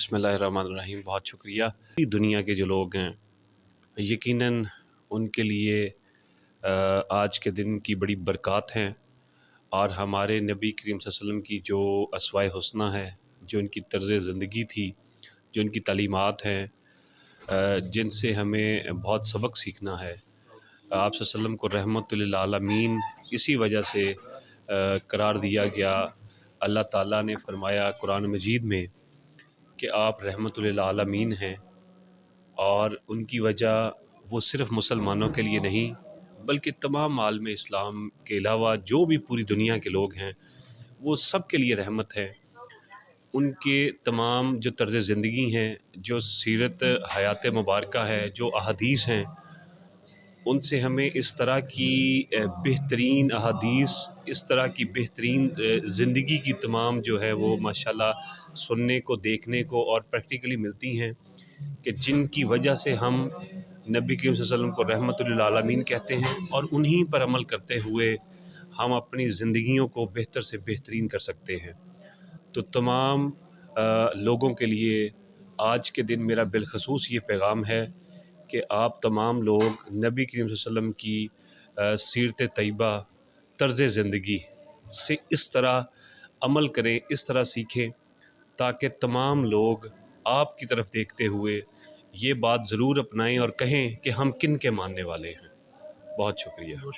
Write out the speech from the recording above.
बिस्मिल्लाहिर्रहमानिर्रहीम। बहुत शुक्रिया। दुनिया के जो लोग हैं यकीनन उनके लिए आज के दिन की बड़ी बरक़ात हैं, और हमारे नबी करीम सल्लल्लाहु अलैहि वसल्लम की जो अस्वाए हुस्ना है, जो उनकी तर्ज़ ज़िंदगी थी, जो उनकी तालीमात हैं, जिनसे हमें बहुत सबक सीखना है। आप सल्लल्लाहु अलैहि वसल्लम को रहमतुल लिल आलमीन इसी वजह से करार दिया गया। अल्लाह ताला ने फरमाया कुरान मजीद में कि आप रहमतुल लिल आलमीन हैं, और उनकी वजह वो सिर्फ़ मुसलमानों के लिए नहीं बल्कि तमाम आलम इस्लाम के अलावा जो भी पूरी दुनिया के लोग हैं वो सब के लिए रहमत है। उनके तमाम जो तर्ज़ ज़िंदगी हैं, जो सीरत हयात मुबारका है, जो अहादीस हैं, उनसे हमें इस तरह की बेहतरीन अहादीस, इस तरह की बेहतरीन ज़िंदगी की तमाम जो है वो माशाल्लाह सुनने को, देखने को और प्रैक्टिकली मिलती हैं कि जिनकी वजह से हम नबी करीम सल्लल्लाहु अलैहि वसल्लम को रहमतुल लिल आलमीन कहते हैं, और उन्हीं पर अमल करते हुए हम अपनी ज़िंदगियों को बेहतर से बेहतरीन कर सकते हैं। तो तमाम लोगों के लिए आज के दिन मेरा बिलखसूस ये पैगाम है कि आप तमाम लोग नबी करीम सल्लल्लाहु अलैहि वसल्लम की सीरत तैयबा, तर्ज़ ज़िंदगी से इस तरह अमल करें, इस तरह सीखें, ताकि तमाम लोग आपकी तरफ देखते हुए ये बात ज़रूर अपनाएं और कहें कि हम किन के मानने वाले हैं। बहुत शुक्रिया।